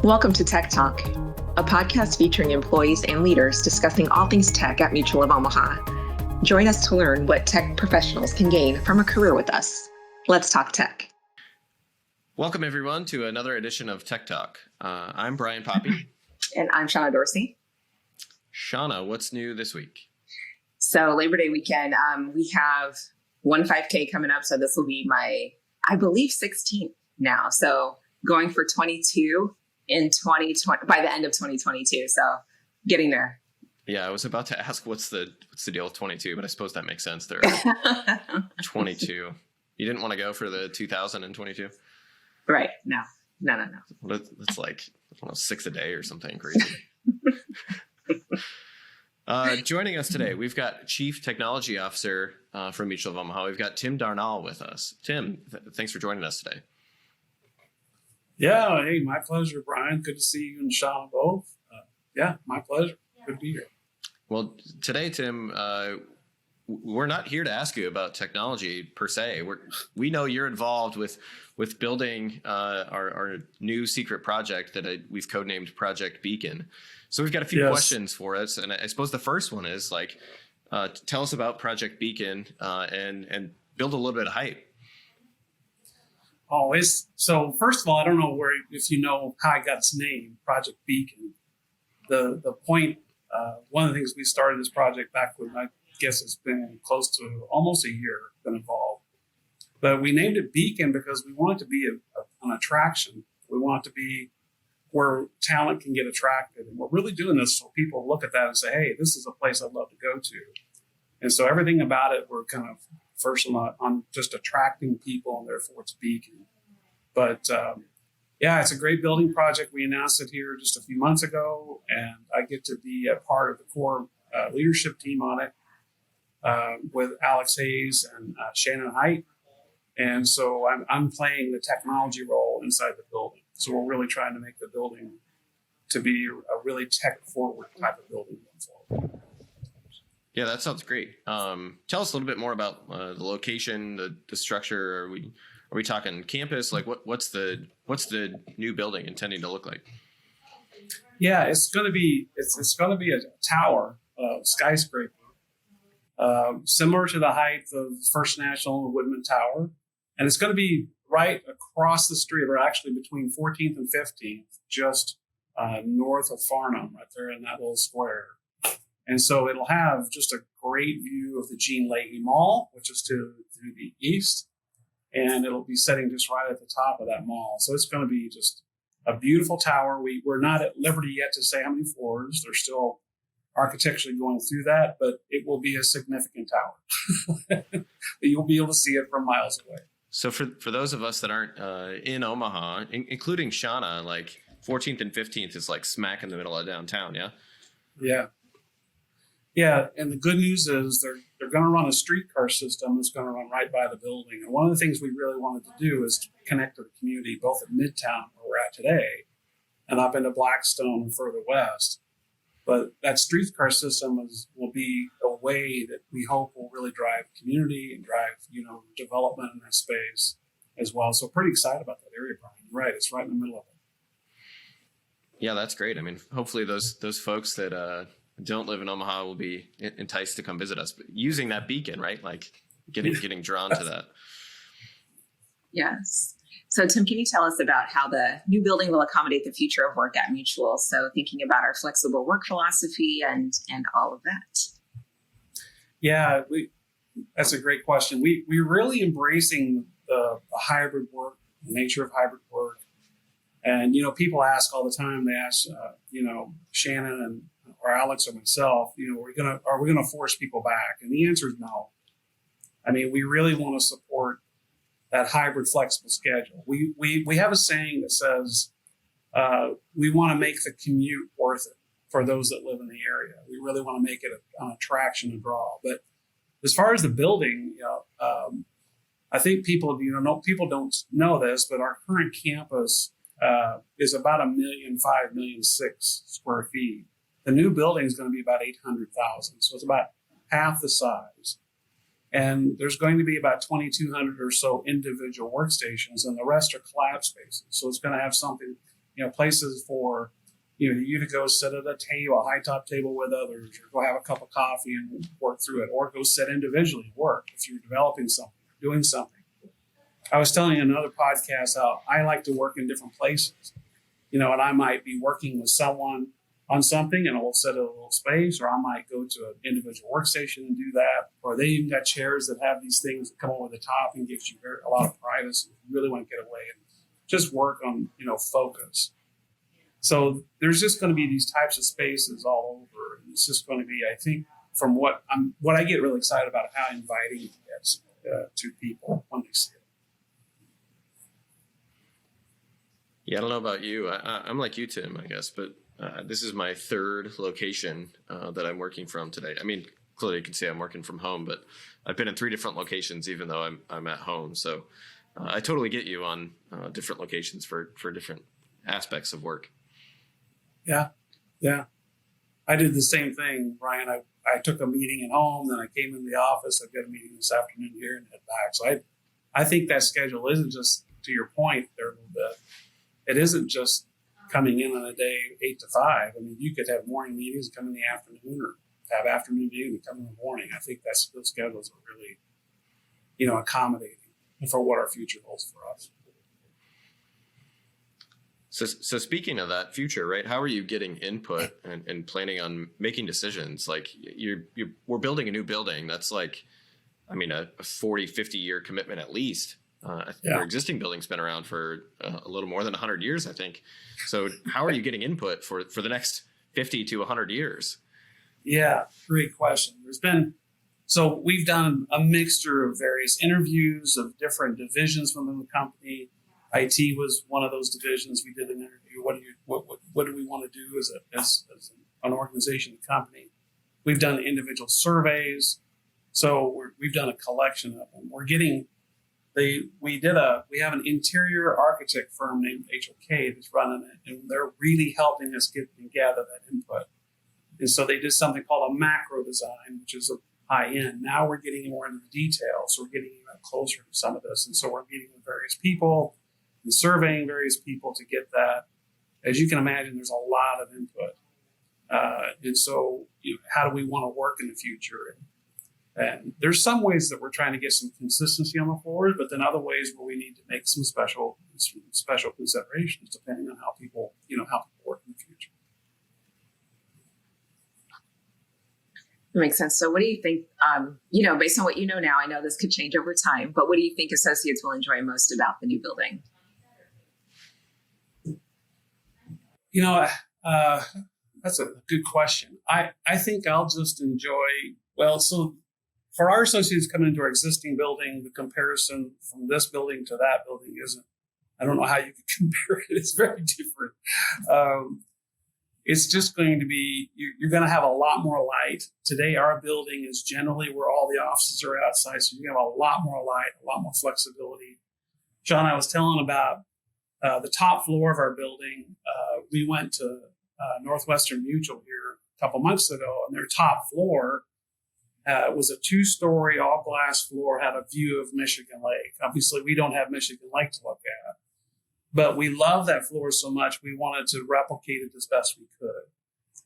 Welcome to Tech Talk, a podcast featuring employees and leaders discussing all things tech at Mutual of Omaha. Join us to learn what tech professionals can gain from a career with us. Let's talk tech. Welcome, everyone, to another edition of Tech Talk. I'm Brian Poppy. And I'm Shauna Dorsey. Shauna, what's new this week? So Labor Day weekend, we have one 5K coming up. So this will be my, I believe, 16th now. So going for 22 in 2020 by the end of 2022. So getting there. Yeah, I was about to ask what's the deal with 22, but I suppose that makes sense there. 22. You didn't want to go for the 2022? Right. No. It's like, I don't know, 6 a day or something crazy. Joining us today, we've got Chief Technology Officer from Mutual of Omaha. We've got Tim Darnall with us. Tim, thanks for joining us today. Yeah, hey, my pleasure, Brian. Good to see you and Sean both. Yeah, my pleasure. Good to be here. Well, today, Tim, we're not here to ask you about technology per se. We know you're involved with building our new secret project that we've codenamed Project Beacon. So we've got a few questions for us, and I suppose the first one is tell us about Project Beacon and build a little bit of hype. So first of all, I don't know if you know how I got its name, Project Beacon. The point, one of the things we started this project back when I guess it's been close to almost a year been involved. But we named it Beacon because we want it to be an attraction. We want it to be where talent can get attracted. And we're really doing this so people look at that and say, hey, this is a place I'd love to go to. And so everything about it, we're kind of first on just attracting people, and therefore it's Beacon. But it's a great building project. We announced it here just a few months ago, and I get to be a part of the core leadership team on it with Alex Hayes and Shannon Height. And so I'm playing the technology role inside the building. So we're really trying to make the building to be a really tech-forward type of building going forward. Yeah, that sounds great. Tell us a little bit more about the location, the structure. Are we talking campus? Like what's the new building intending to look like? Yeah, it's going to be a tower, skyscraper, similar to the height of First National and Woodman Tower, and it's going to be right across the street, or actually between 14th and 15th, just north of Farnham, right there in that little square. And so it'll have just a great view of the Jean Leahy Mall, which is to the east. And it'll be sitting just right at the top of that mall. So it's going to be just a beautiful tower. We're not at liberty yet to say how many floors. They're still architecturally going through that, but it will be a significant tower. You'll be able to see it from miles away. So for those of us that aren't in Omaha, including Shauna, like 14th and 15th is like smack in the middle of downtown, yeah? Yeah. Yeah, and the good news is they're going to run a streetcar system that's going to run right by the building. And one of the things we really wanted to do is to connect to the community, both at Midtown, where we're at today, and up into Blackstone and further west. But that streetcar system will be a way that we hope will really drive community and drive, development in that space as well. So pretty excited about that area, Brian. You're right, it's right in the middle of it. Yeah, that's great. I mean, hopefully those folks that don't live in Omaha will be enticed to come visit us, but using that beacon, right? Like getting drawn to that. Yes. So Tim, can you tell us about how the new building will accommodate the future of work at Mutual? So thinking about our flexible work philosophy and all of that. Yeah, that's a great question. We're really embracing the hybrid work, the nature of hybrid work. And, people ask all the time, they ask, Shannon or Alex or myself, are we gonna force people back? And the answer is no. I mean, we really want to support that hybrid flexible schedule. We have a saying that says we want to make the commute worth it for those that live in the area. We really want to make it an attraction and draw. But as far as the building, I think people don't know this, but our current campus is about 1,500,000, 1,600,000 square feet. The new building is going to be about 800,000, so it's about half the size. And there's going to be about 2,200 or so individual workstations, and the rest are collab spaces. So it's going to have something places for you to go sit at a table, a high top table with others, or go have a cup of coffee and work through it, or go sit individually and work if you're developing something, or doing something. I was telling you in another podcast how I like to work in different places, and I might be working with someone on something and we'll set a little space, or I might go to an individual workstation and do that, or they even got chairs that have these things that come over the top and gives you a lot of privacy. You really want to get away and just work on, focus. So there's just going to be these types of spaces all over. And it's just going to be, I think, from what I get really excited about, how inviting it gets to people when they see it. Yeah, I don't know about you. I'm like you, Tim, I guess, but this is my third location that I'm working from today. I mean, clearly you can see I'm working from home, but I've been in 3 different locations, even though I'm at home. So I totally get you on different locations for different aspects of work. Yeah. I did the same thing, Ryan. I took a meeting at home, then I came in the office. I've got a meeting this afternoon here and head back. So I think that schedule isn't just, to your point there a little bit, it isn't just coming in on a day 8 to 5. I mean, you could have morning meetings, come in the afternoon, or have afternoon meetings and come in the morning. I think those schedules are really, accommodating for what our future holds for us. So speaking of that future, right? How are you getting input and planning on making decisions? Like we're building a new building. That's like, a 40, 50 year commitment at least. Our existing building's been around for a little more than 100 years, I think. So how are you getting input for the next 50 to 100 years? Yeah, great question. So we've done a mixture of various interviews of different divisions within the company. IT was one of those divisions. We did an interview. What do we want to do as an organization, a company? We've done individual surveys. So we've done a collection of them. We have an interior architect firm named HOK that's running it, and they're really helping us get and gather that input. And so they did something called a macro design, which is a high end. Now we're getting more into the details. So we're getting even closer to some of this. And so we're meeting with various people and surveying various people to get that. As you can imagine, there's a lot of input. And so how do we want to work in the future? And there's some ways that we're trying to get some consistency on the floors, but then other ways where we need to make some special considerations depending on how people work in the future. That makes sense. So what do you think, based on what you know now, I know this could change over time, but what do you think associates will enjoy most about the new building? That's a good question. I think I'll just enjoy, so for our associates coming into our existing building, the comparison from this building to that building I don't know how you could compare it. It's very different. It's just going to be, you're going to have a lot more light. Today, our building is generally where all the offices are outside, so you have a lot more light, a lot more flexibility. John, I was telling about the top floor of our building. We went to Northwestern Mutual here a couple months ago, and their top floor was a 2-story all glass floor, had a view of Michigan Lake. Obviously, we don't have Michigan Lake to look at, but we love that floor so much, we wanted to replicate it as best we could.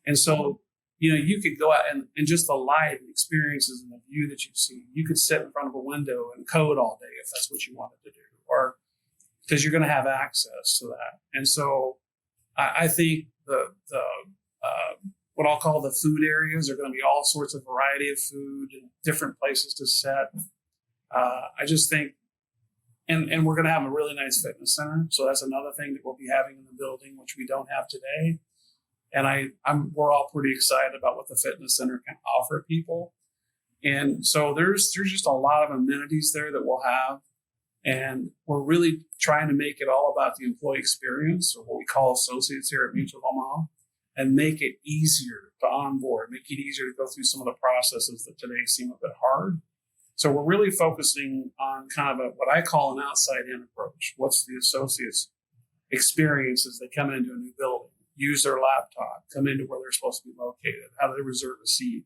And so, you could go out and just the light and experiences and the view that you see, you could sit in front of a window and code all day if that's what you wanted to do, or because you're going to have access to that. And so I think the what I'll call the food areas are going to be all sorts of variety of food and different places to sit. I just think, and we're going to have a really nice fitness center. So that's another thing that we'll be having in the building, which we don't have today. And we're all pretty excited about what the fitness center can offer people. And so there's just a lot of amenities there that we'll have. And we're really trying to make it all about the employee experience, or what we call associates here at Mutual Omaha, and make it easier to onboard, make it easier to go through some of the processes that today seem a bit hard. So we're really focusing on kind of what I call an outside-in approach. What's the associates' experience as they come into a new building, use their laptop, come into where they're supposed to be located? How do they reserve a seat?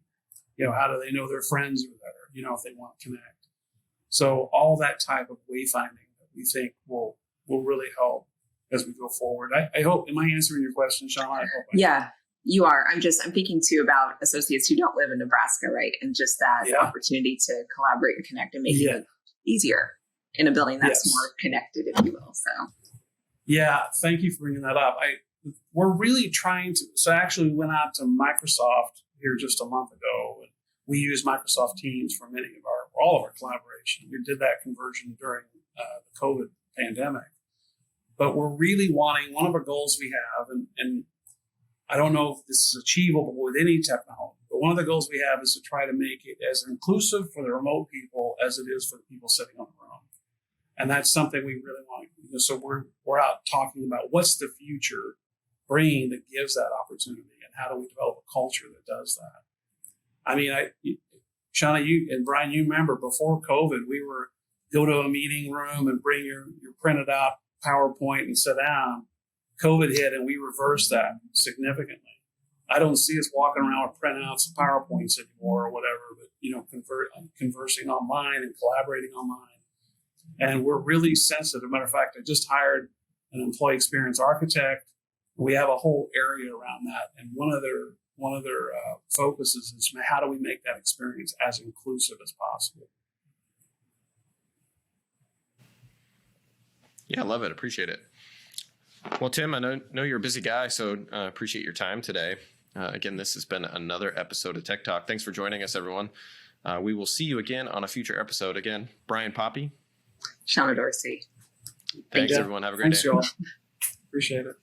How do they know their friends are there, if they want to connect? So all that type of wayfinding that we think will really help as we go forward. I hope, am I answering your question, Sean? I hope. Yeah, you are. I'm thinking too about associates who don't live in Nebraska, right? And just that opportunity to collaborate and connect and make it easier in a building that's more connected, if you will. So, yeah, thank you for bringing that up. We're really trying to. So actually, we went out to Microsoft here just a month ago, and we use Microsoft Teams for all of our collaboration. We did that conversion during the COVID pandemic, but we're really wanting, one of our goals we have, and I don't know if this is achievable with any technology, but one of the goals we have is to try to make it as inclusive for the remote people as it is for the people sitting on the room. And that's something we really want. So we're out talking about what's the future bringing that gives that opportunity, and how do we develop a culture that does that. I mean, Shauna, you and Brian, you remember before COVID, we were go to a meeting room and bring your printed out PowerPoint and sit down. COVID hit and we reversed that significantly. I don't see us walking around with printouts of PowerPoints anymore or whatever, but conversing online and collaborating online. And we're really sensitive. Matter of fact, I just hired an employee experience architect. We have a whole area around that, and one of their focuses is how do we make that experience as inclusive as possible. Yeah, I love it. Appreciate it. Well, Tim, I know you're a busy guy, so appreciate your time today. Again, this has been another episode of Tech Talk. Thanks for joining us, everyone. We will see you again on a future episode. Again, Brian Poppy. Shauna Dorsey. Thanks, everyone. Have a great day. Thanks, y'all. Appreciate it.